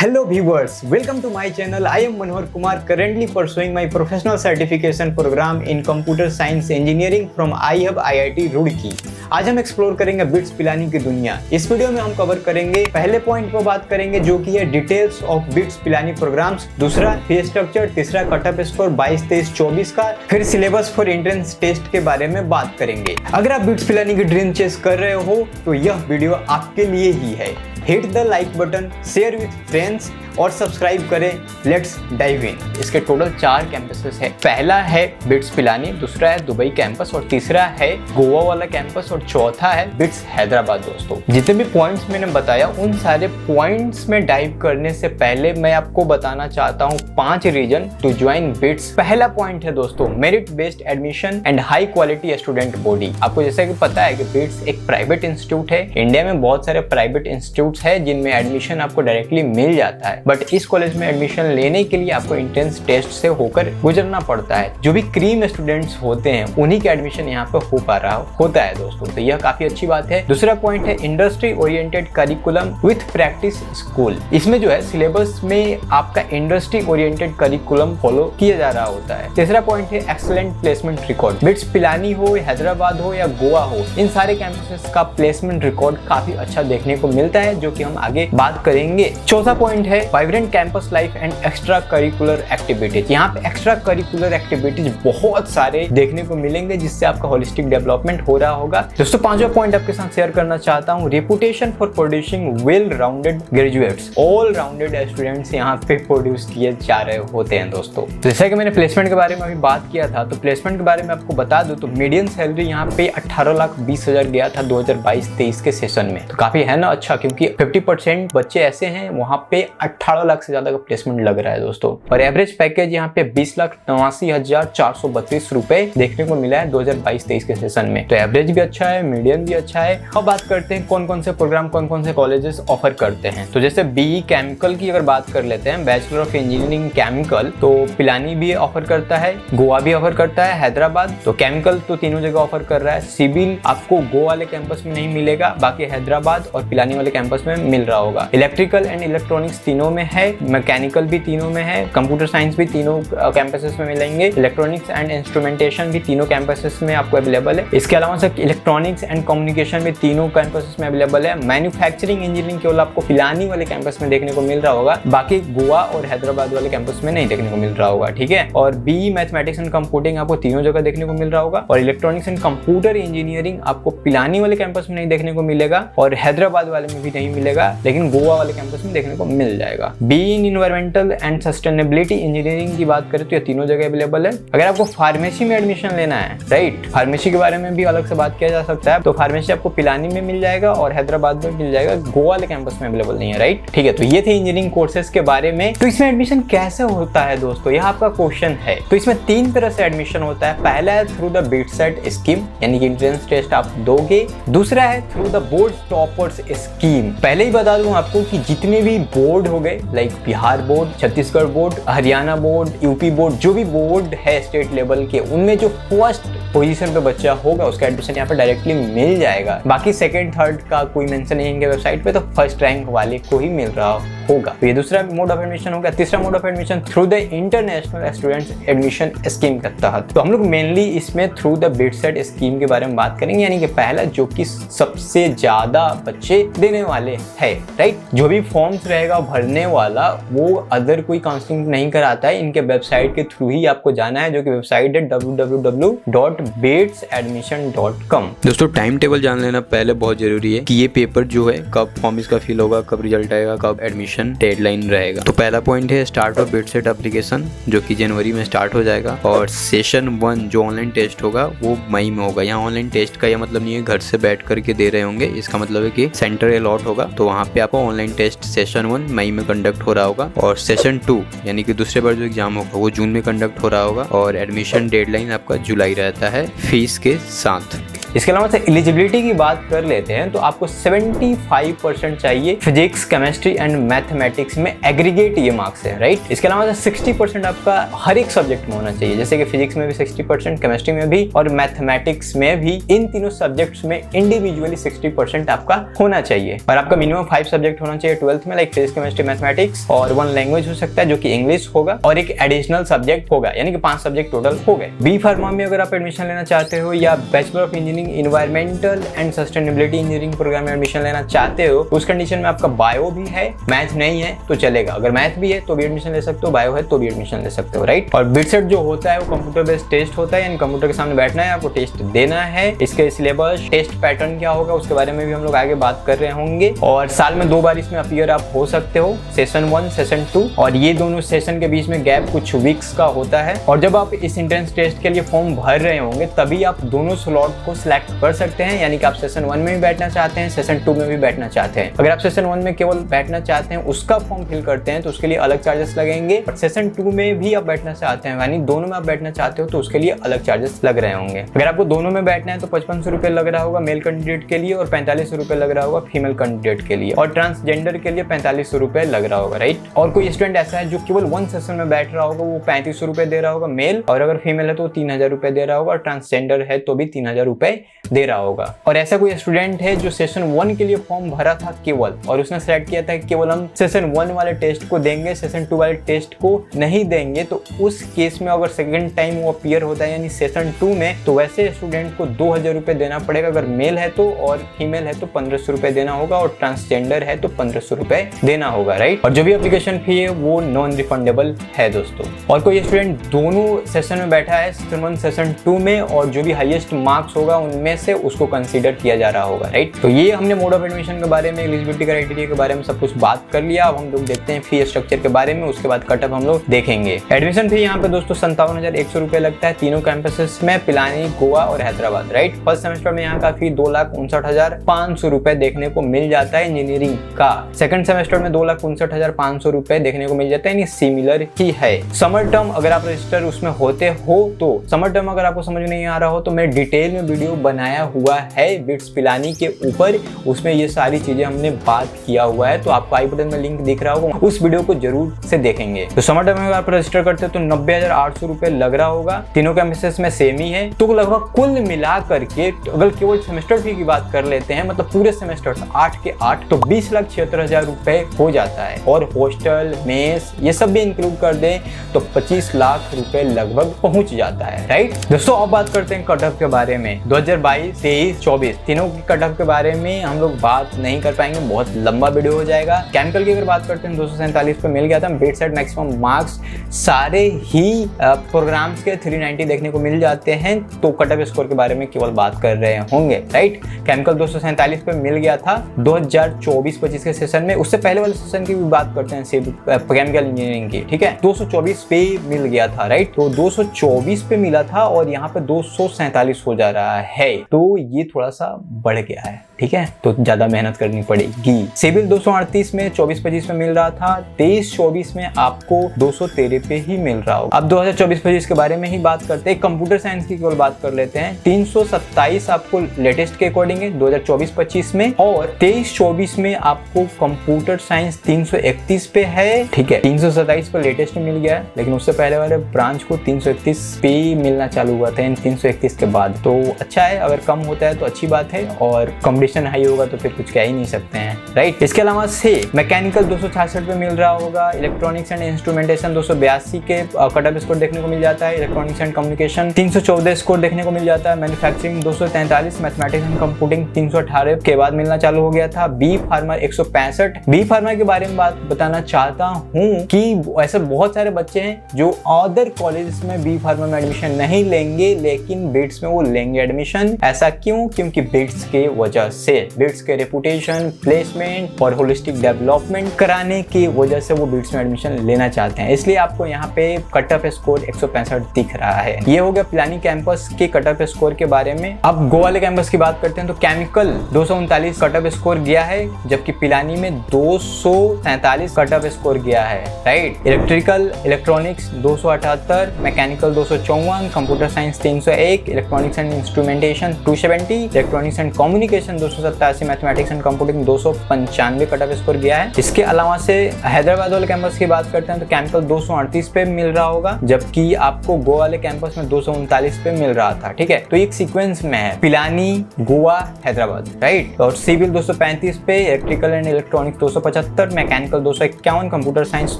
Hello viewers, welcome to my channel. I am Manohar Kumar, currently pursuing my professional certification program in computer science engineering from iHub IIT Roorkee. आज हम explore करेंगे bits Pilani की दुनिया। इस video में हम cover करेंगे पहले पॉइंट पर बात करेंगे जो कि है details of BITS Pilani programs, दूसरा फी स्ट्रक्चर, तीसरा कट ऑफ स्कोर 22, 23, 24 का, फिर सिलेबस फॉर एंट्रेंस टेस्ट के बारे में बात करेंगे। अगर आप बिट्स पिलानी की ड्रीम चेस कर रहे हो तो यह वीडियो आपके लिए ही है। Hit the like button, share with friends और सब्सक्राइब करें। Let's dive in. इसके टोटल 4 कैंपसेस है। पहला है बिट्स पिलानी, दूसरा है दुबई कैंपस और तीसरा है गोवा वाला कैंपस और चौथा है बिट्स हैदराबाद। दोस्तों जितने भी पॉइंट्स मैंने बताया उन सारे पॉइंट्स में डाइव करने से पहले मैं आपको बताना चाहता हूँ 5 रीजन टू ज्वाइन बिट्स। पहला पॉइंट है दोस्तों merit based admission and high quality student body. आपको जैसा कि पता है कि बिट्स एक प्राइवेट इंस्टीट्यूट है। इंडिया में बहुत सारे प्राइवेट इंस्टीट्यूट है जिनमें एडमिशन आपको डायरेक्टली मिल जाता है, बट इस कॉलेज में एडमिशन लेने के लिए आपको एंट्रेंस टेस्ट से होकर गुजरना पड़ता है। जो भी क्रीम स्टूडेंट्स होते हैं उन्हीं का एडमिशन यहाँ पे हो पा रहा होता है दोस्तों, तो यह काफी अच्छी बात है। दूसरा पॉइंट है industry oriented curriculum with practice school. इसमें जो है सिलेबस में आपका इंडस्ट्री ओरिएंटेड करिकुलम फॉलो किया जा रहा होता है। तीसरा पॉइंट है excellent placement record. Bits Pilani हो, हैदराबाद हो या गोवा हो, इन सारे कैंपसेस का प्लेसमेंट रिकॉर्ड काफी अच्छा देखने को मिलता है, जो कि हम आगे बात करेंगे। चौथा पॉइंट है vibrant campus life and extra curricular activities. यहाँ पे एक्स्ट्रा करिकुलर एक्टिविटीज बहुत सारे देखने को मिलेंगे जिससे आपका होलिस्टिक डेवलपमेंट हो रहा होगा। दोस्तों 5वां पॉइंट आपके साथ शेयर करना चाहता हूँ, reputation for producing well rounded graduates. All rounded students यहाँ पे प्रोड्यूस किए जा रहे होते हैं दोस्तों। जैसा कि मैंने प्लेसमेंट के बारे में अभी बात किया था, तो प्लेसमेंट के बारे में आपको बता दूं तो मीडियन सैलरी यहाँ पे 18,20,000 गया था 2022-23 के सेशन में। तो काफी है ना अच्छा, क्योंकि 50% बच्चे ऐसे हैं वहाँ पे 18 लाख से ज्यादा का प्लेसमेंट लग रहा है दोस्तों। और एवरेज पैकेज यहाँ पे 20,89,432 रुपए देखने को मिला है 2022-23 के सेशन में। तो एवरेज भी अच्छा है, मीडियम भी अच्छा है। अब बात करते हैं कौन कौन से प्रोग्राम कौन कौन से कॉलेजेस ऑफर करते हैं। तो जैसे बीई केमिकल की अगर बात कर लेते हैं, बैचलर ऑफ इंजीनियरिंग केमिकल, तो पिलानी भी ऑफर करता है, गोवा भी ऑफर करता है, हैदराबाद। तो केमिकल तो तीनों जगह ऑफर कर रहा है। सिविल आपको गोवा वाले कैंपस में नहीं मिलेगा, बाकी हैदराबाद और पिलानी वाले कैंपस में मिल रहा होगा। इलेक्ट्रिकल एंड इलेक्ट्रॉनिक्स तीनों में है, मैकेनिकल भी तीनों में है, कंप्यूटर साइंस भी तीनों कैंपसेस में मिलेंगे, इलेक्ट्रॉनिक्स एंड इंस्ट्रूमेंटेशन भी तीनों कैंपसेस में आपको अवेलेबल है। इसके अलावा से इलेक्ट्रॉनिक्स एंड कम्युनिकेशन भी तीनों कैंपसेस में अवेलेबल है। मैन्युफैक्चरिंग इंजीनियरिंग केवल आपको पिलानी वाले कैंपस में देखने को मिल रहा होगा, बाकी गोवा और हैदराबाद वाले कैंपस में नहीं देखने को मिल रहा होगा, ठीक है। और बीई मैथमेटिक्स एंड कंप्यूटिंग आपको तीनों जगह देखने को मिल रहा होगा, और इलेक्ट्रॉनिक्स एंड कंप्यूटर इंजीनियरिंग आपको पिलानी वाले कैंपस में नहीं देखने को मिलेगा और हैदराबाद वाले में भी नहीं मिलेगा, लेकिन गोवा वाले कैंपस में देखने को मिल जाएगा। BE in environmental and sustainability engineering की बात करें तो ये तीनों जगह अवेलेबल है। अगर आपको फार्मेसी में एडमिशन लेना है, राइट, फार्मेसी के बारे में भी अलग से बात किया जा सकता है, तो फार्मेसी आपको पिलानी में मिल जाएगा और हैदराबाद में मिल जाएगा, गोवा वाले कैंपस में अवेलेबल नहीं है, राइट, ठीक है। तो ये थे इंजीनियरिंग कोर्सेज के बारे में। तो इसमें एडमिशन कैसे होता है दोस्तों, यह आपका क्वेश्चन है। तो इसमें 3 तरह से एडमिशन होता है। पहला है थ्रू द बिटसेट स्कीम, यानी कि एंट्रेंस टेस्ट आप दोगे। दूसरा है through the board toppers scheme. पहले ही बता दूं आपको कि जितने भी बोर्ड हो गए, like Bihar board, Chhattisgarh board, Haryana board, UP board, जो भी बोर्ड है स्टेट लेवल के, उनमें जो फर्स्ट पोजीशन पे बच्चा होगा उसका एडमिशन यहाँ पे डायरेक्टली मिल जाएगा। बाकी सेकंड थर्ड का कोई मेंशन नहीं है वेबसाइट पे, तो फर्स्ट रैंक वाले को ही मिल रहा होगा। तो ये दूसरा मोड ऑफ एडमिशन हो गया। तीसरा mode of admission through the international students admission scheme के तहत। तो हम लोग मेनली इसमें थ्रू द बिटसेट स्कीम के बारे में बात करेंगे, यानी कि पहला जो कि सबसे ज्यादा बच्चे देने वाले है, राइट। जो भी फॉर्म्स रहेगा भरने वाला वो अदर कोई काउंसलिंग नहीं कराता है, इनके वेबसाइट के थ्रू ही आपको जाना है, जो कि वेबसाइट है www.batesadmission.com। दोस्तों टाइम टेबल जान लेना पहले बहुत जरूरी है कि ये पेपर जो है कब फॉर्म इसका फिल होगा, कब रिजल्ट आएगा, कब एडमिशन डेडलाइन रहेगा। तो पहला पॉइंट है स्टार्ट ऑफ बिटसेट एप्लीकेशन, जो कि जनवरी में स्टार्ट हो जाएगा, और सेशन 1 जो ऑनलाइन टेस्ट होगा वो मई में होगा। यहाँ ऑनलाइन टेस्ट का यह मतलब नहीं है घर से बैठ करके दे रहे होंगे, इसका मतलब है कि सेंटर अलॉट होगा, तो वहाँ पे आपको ऑनलाइन टेस्ट सेशन 1 मई में कंडक्ट हो रहा होगा, और सेशन 2 यानी कि दूसरे बार जो एग्जाम होगा वो जून में कंडक्ट हो रहा होगा, और एडमिशन डेडलाइन आपका जुलाई रहता है फीस के साथ। इसके अलावा से एलिजिबिलिटी की बात कर लेते हैं तो आपको 75% चाहिए फिजिक्स, केमिस्ट्री एंड मैथमेटिक्स में एग्रीगेट ये मार्क्स है, राइट। इसके अलावा 60% आपका हर एक सब्जेक्ट में होना चाहिए, जैसे कि फिजिक्स में भी 60%, केमिस्ट्री में भी और मैथमेटिक्स में भी। इन तीनों सब्जेक्ट्स में इंडिविजुअली 60% आपका होना चाहिए। और आपका मिनिमम 5 सब्जेक्ट होना चाहिए 12th में, लाइक फिजिक्स, केमिस्ट्री, मैथमेटिक्स, और 1 लैंग्वेज हो सकता है जो कि इंग्लिश होगा, और एक एडिशनल सब्जेक्ट होगा, यानी कि 5 सब्जेक्ट टोटल हो गए। बी फार्मा में अगर आप एडमिशन लेना चाहते हो या bachelor of engineering environmental and sustainability engineering program में एडमिशन लेना चाहते हो, उस कंडीशन में आपका बायो भी है, मैथ नहीं है तो चलेगा। अगर मैथ भी है तो भी एडमिशन ले सकते हो, बायो है तो भी एडमिशन ले सकते हो, राइट। और बिटसेट जो होता है वो कंप्यूटर बेस्ड टेस्ट होता है, यानी कंप्यूटर के सामने बैठना है, आपको टेस्ट देना है। इसके सिलेबस, टेस्ट पैटर्न क्या होगा उसके बारे में भी हम लोग आगे बात कर रहे होंगे। और साल में 2 बार इसमें अपीयर आप हो सकते हो, सेशन 1, सेशन 2, और ये दोनों सेशन के बीच में गैप कुछ वीक्स का होता है। और जब आप इस एंट्रेंस टेस्ट के लिए फॉर्म भर रहे होंगे तभी आप दोनों स्लॉट को सिलेक्ट कर सकते हैं, यानी कि आप सेशन 1 में भी बैठना चाहते हैं, सेशन 2 में भी बैठना चाहते हैं। अगर आप सेशन 1 में केवल बैठना चाहते हैं, उसका फॉर्म फिल करते हैं तो उसके लिए अलग चार्जेस लगेंगे, और सेशन 2 में भी आप बैठना चाहते हैं, यानी दोनों में आप बैठना चाहते हो तो उसके लिए अलग चार्जेस लग रहे होंगे। अगर आपको दोनों में बैठना है तो 5500 रुपये लग रहा होगा मेल कैंडिडेट के लिए, और 4500 रुपये लग रहा होगा फीमेल कैंडिडेट के लिए, और ट्रांसजेंडर के लिए 4500 रुपये लग रहा होगा, राइट। और कोई स्टूडेंट ऐसा है जो केवल 1 सेशन में बैठ रहा होगा, वो 3500 रुपये दे रहा होगा मेल, और अगर फीमेल है तो 3000 रुपये दे रहा होगा, और ट्रांसजेंडर है तो भी 3000 रुपये दे रहा होगा। और ऐसा कोई स्टूडेंट है जो सेशन 1 के लिए फॉर्म भरा था केवल, और उसने सेलेक्ट किया था कि केवल हम सेशन 1 वाले टेस्ट को देंगे, सेशन 2 वाले टेस्ट को नहीं देंगे, तो उस केस में अगर सेकंड टाइम वो अपीयर होता है यानी सेशन 2 में, तो वैसे स्टूडेंट को 2000 रुपये देना पड़ेगा अगर मेल है तो, और फीमेल है तो 1500 रुपये देना होगा, और ट्रांसजेंडर है तो 1500 रुपये देना होगा, राइट। और जो भी एप्लीकेशन फी है वो नॉन रिफंडेबल है दोस्तों। और कोई स्टूडेंट दोनों सेशन में बैठा है, सेशन 1, सेशन 2 में, और जो भी हाईएस्ट मार्क्स होगा उनमें से उसको कंसीडर किया जा रहा होगा, राइट। तो ये हमने मोड ऑफ एडमिशन के बारे में, एलिजिबिलिटी क्राइटेरिया के बारे में सब कुछ बात कर लिया। अब हम लोग देखते हैं फी स्ट्रक्चर के बारे में, उसके बाद कट ऑफ हम लोग देखेंगे। एडमिशन फी यहाँ पे दोस्तों 57,100 रुपये लगता है तीनों कैंपसेस में, पिलानी, गोवा और हैदराबाद, राइट। फर्स्ट सेमेस्टर में यहाँ का फी 2,59,500 रुपये देखने को मिल जाता है इंजीनियरिंग का। सेकंड सेमेस्टर में 2,59,500 रुपये देखने को मिल जाता है, यानी सिमिलर ही है। समर टर्म अगर आप रजिस्टर उसमें होते हो तो, समर टर्म अगर आपको समझ नहीं आ रहा हो तो मैं डिटेल में वीडियो बनाया हुआ है बिट्स पिलानी के ऊपर, उसमें ये सारी चीजें हमने बात किया हुआ है, तो आपको आई बटन में लिंक दिख रहा होगा, उस वीडियो को जरूर से देखेंगे। तो समर टर्म में अगर आप रजिस्टर करते हो तो 90,800 रुपये लग रहा होगा, तीनों कैंपसेस में सेम ही है। तो लगभग कुल मिला करके अगर केवल सेमेस्टर फी की बात कर लेते हैं, मतलब पूरे सेमेस्टर 8 के 8, तो 20,76,000 रुपये हो जाता है, और हॉस्टल, मेस ये सब भी इंक्लूड कर दें तो 25 लाख रुपए लगभग पहुंच जाता है, राइट दोस्तों। अब बात करते हैं कट ऑफ के बारे में। 2022, 23, 24 तीनों की कट ऑफ के बारे में हम लोग बात नहीं कर पाएंगे, बहुत लंबा वीडियो हो जाएगा। केमिकल की अगर बात करते हैं 247 पे मिल गया था बिटसेट मैक्सिमम मार्क्स, सारे ही प्रोग्राम्स के 390 देखने को मिल जाते हैं, तो कट ऑफ स्कोर के बारे में केवल बात कर रहे होंगे, राइट। केमिकल 247 पे मिल गया था 2024-25 के सेशन में। उससे पहले वाले सेशन की भी बात करते हैं केमिकल इंजीनियरिंग की, ठीक है। 224 पे मिल गया था, राइट। तो 224 पे मिला था और यहाँ पे 247 हो जा रहा है, तो ये थोड़ा सा बढ़ गया है, ठीक है, तो ज्यादा मेहनत करनी पड़ेगी। सिविल 238 में 24-25 में मिल रहा था, 23-24 में आपको 213 पे ही मिल रहा होगा। अब 2024-25 के बारे में ही बात करते हैं, कंप्यूटर साइंस की केवल बात कर लेते हैं। 327 आपको लेटेस्ट के अकॉर्डिंग है 2024-25 में, और 23-24 में आपको कंप्यूटर साइंस 331 पे है, ठीक है। 327 पे लेटेस्ट मिल गया है, लेकिन उससे पहले वाले ब्रांच को 331 पे मिलना चालू हुआ था 331 के बाद, तो अच्छा है। अगर कम होता है तो अच्छी बात है, और कंपटीशन हाई होगा तो फिर कुछ कह ही नहीं सकते हैं, राइट। इसके अलावा से मैकेनिकल 266 पे मिल रहा होगा, इलेक्ट्रॉनिक्स एंड इंस्ट्रूमेंटेशन 282 के कट ऑफ स्कोर देखने को मिल जाता है, इलेक्ट्रॉनिक्स एंड कम्युनिकेशन 314 स्कोर देखने को मिल जाता है, मैन्युफैक्चरिंग 243, मैथमेटिक्स एंड कंप्यूटिंग 318 के बाद मिलना चालू हो गया था। B pharma 165। बी फार्मा के बारे में बात बताना चाहता हूँ कि ऐसे बहुत सारे बच्चे हैं जो अदर कॉलेजेस में बी फार्मा में एडमिशन नहीं लेंगे, लेकिन बिट्स में वो लेंगे एडमिशन। ऐसा क्यों? क्योंकि बिट्स के वजह से बिट्स के रेपुटेशन, प्लेसमेंट और होलिस्टिक डेवलपमेंट कराने की वजह से वो बिट्स में एडमिशन लेना चाहते हैं। इसलिए आपको यहाँ पे कट ऑफ स्कोर 165 दिख रहा है। ये हो गया पिलानी कैंपस के कट ऑफ स्कोर के बारे में। अब गोवा वाले कैंपस की बात करते हैं तो केमिकल 239 कट ऑफ स्कोर गया है, जबकि पिलानी में 243 कट ऑफ स्कोर गया है, right. Electrical electronics 278, mechanical 254, computer science 301, electronics and instrumentation 270, electronics and communication 287, mathematics and computing 295 cut off score गया है। इसके अलावा से हैदराबाद वाले कैंपस की बात करते हैं तो केमिकल 238 पे मिल रहा होगा, जबकि आपको गोवा वाले कैंपस में 239 पे मिल रहा था, ठीक है। तो एक सीक्वेंस में है पिलानी, गोवा, हैदराबाद, राइट। और सिविल 235 पे, electrical and electronics 275, mechanical 251, computer science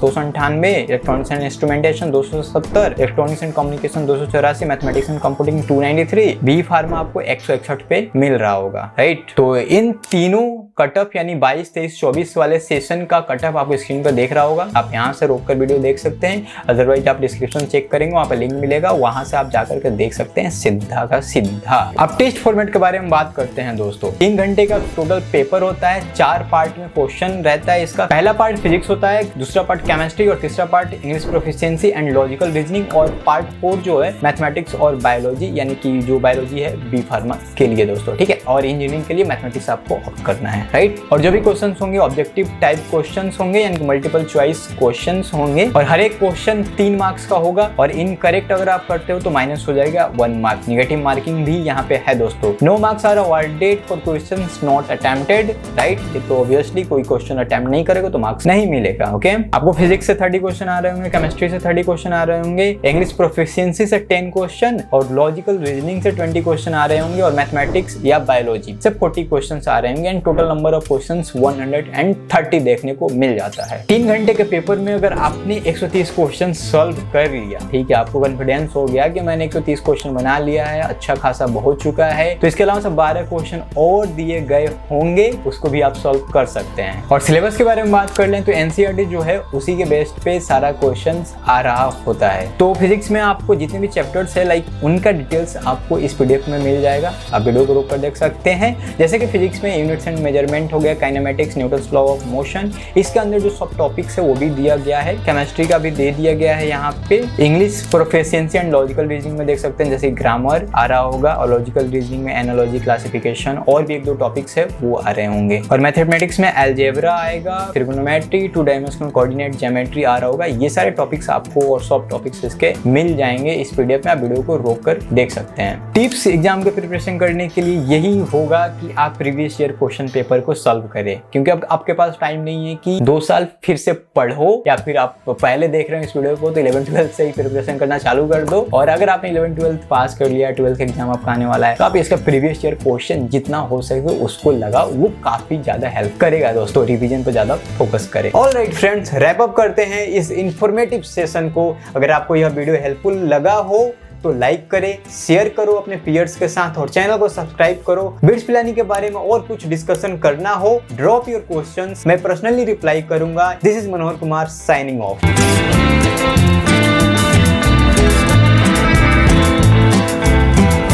298, electronics and instrumentation 270, electronics and communication 284, mathematics and computing 293, B pharma आपको 161 पे मिल रहा होगा, राइट। तो इन तीनों कट ऑफ यानी 22, 23, 24 वाले सेशन का कट ऑफ आपको स्क्रीन पर देख रहा होगा। आप यहाँ से रोककर वीडियो देख सकते हैं, अदरवाइज आप डिस्क्रिप्शन चेक करेंगे, वहाँ पे लिंक मिलेगा, वहां से आप जाकर के देख सकते हैं सीधा का सीधा। अब टेस्ट फॉर्मेट के बारे में बात करते हैं दोस्तों। 3 घंटे का टोटल पेपर होता है, 4 पार्ट में क्वेश्चन रहता है इसका। पहला पार्ट फिजिक्स होता है, दूसरा पार्ट केमिस्ट्री और तीसरा part English proficiency and logical reasoning, और पार्ट 4 जो है मैथमेटिक्स और बायोलॉजी, यानी कि जो बायोलॉजी है बी फार्मा के लिए दोस्तों, ठीक है। और इंजीनियरिंग के लिए मैथमेटिक्स आपको ऑप्ट करना है, राइट। और जो भी क्वेश्चन होंगे ऑब्जेक्टिव टाइप क्वेश्चन होंगे, यानी कि मल्टीपल चॉइस क्वेश्चन होंगे, और हर एक क्वेश्चन 3 मार्क्स का होगा, और इनकरेक्ट अगर आप करते हो तो माइनस हो जाएगा 1 मार्क। नेगेटिव मार्किंग भी यहाँ पे है दोस्तों। No marks are awarded for questions not attempted, right. तो ऑब्वियसली कोई क्वेश्चन अटेम्प्ट नहीं करेगा तो मार्क्स नहीं मिलेगा, ओके। आपको फिजिक्स से 30 क्वेश्चन आ रहे होंगे, केमिस्ट्री से 30 क्वेश्चन आ रहे होंगे, इंग्लिश प्रोफिशिएंसी से 10 क्वेश्चन, और लॉजिकल रीजनिंग से 20 क्वेश्चन आ रहे होंगे, और मैथमेटिक्स या बायोलॉजी से 40 क्वेश्चन आ रहे होंगे, and total number of question 130 देखने को मिल जाता है। 3 घंटे के पेपर में अगर आपने 130 क्वेश्चन सॉल्व कर लिया, ठीक है, आपको कॉन्फिडेंस हो गया कि मैंने 130 क्वेश्चन बना लिया है, अच्छा खासा हो चुका है, तो इसके अलावा सब 12 क्वेश्चन और दिए गए होंगे, उसको भी आप सॉल्व कर सकते हैं। और सिलेबस के बारे में बात कर लें तो एनसीईआरटी जो है उसी के बेस पे सारा क्वेश्चंस आ रहा होता है। तो फिजिक्स में आपको जितने भी चैप्टर्स है लाइक उनका डिटेल्स आपको इस पीडीएफ में मिल जाएगा, आप वीडियो को रोक कर देख सकते हैं। जैसे कि फिजिक्स में यूनिट्स एंड मेजरमेंट हो गया, kinematics, Newton's law of motion, इसके अंदर जो सब टॉपिक्स है वो भी दिया गया है, केमिस्ट्री का भी दे दिया गया है यहाँ पे। English proficiency and logical reasoning में देख सकते हैं, जैसे ग्रामर आ रहा होगा, और लॉजिकल रीजनिंग में एनालॉजी, क्लासिफिकेशन और भी 1-2 टॉपिक्स है वो आ रहे होंगे। और मैथमेटिक्स में अलजेब्रा आएगा, ट्रिगोनोमेट्री, 2 डायमेंशनल कोऑर्डिनेट ज्योमेट्री आ रहा होगा। ये सारे टॉपिक्स आपको और सब टॉपिक्स इसके मिल जाएंगे इस पीडीएफ में, आप वीडियो को रोक कर देख सकते हैं। टिप्स एग्जाम के प्रिपरेशन करने के लिए यही होगा कि आप प्रीवियस ईयर क्वेश्चन पेपर को सॉल्व करें, क्योंकि अब आपके पास टाइम नहीं है कि 2 साल फिर से पढ़ो, या फिर आप पहले देख रहे हो इस वीडियो को तो 11-12 से ही प्रिपरेशन करना चालू कर दो। और अगर आपने 11-12 पास कर लिया, 12th एग्जाम आपका आने वाला है, तो आप इसका प्रीवियस ईयर क्वेश्चन जितना हो सके उसको लगाओ, वो काफी ज्यादा हेल्प करेगा दोस्तों। रिवीजन पे ज्यादा फोकस करें। ऑलराइट फ्रेंड्स, रैप अप करते हैं इस इंफॉर्मेटिव सेशन को। अगर आपको यह वीडियो हेल्पफुल लगा हो तो लाइक करें, शेयर करो अपने पीयर्स के साथ, और चैनल को सब्सक्राइब करो। बिट्स पिलानी के बारे में और कुछ डिस्कशन करना हो, ड्रॉप योर क्वेश्चंस, मैं पर्सनली रिप्लाई करूंगा। This is Manohar Kumar signing off.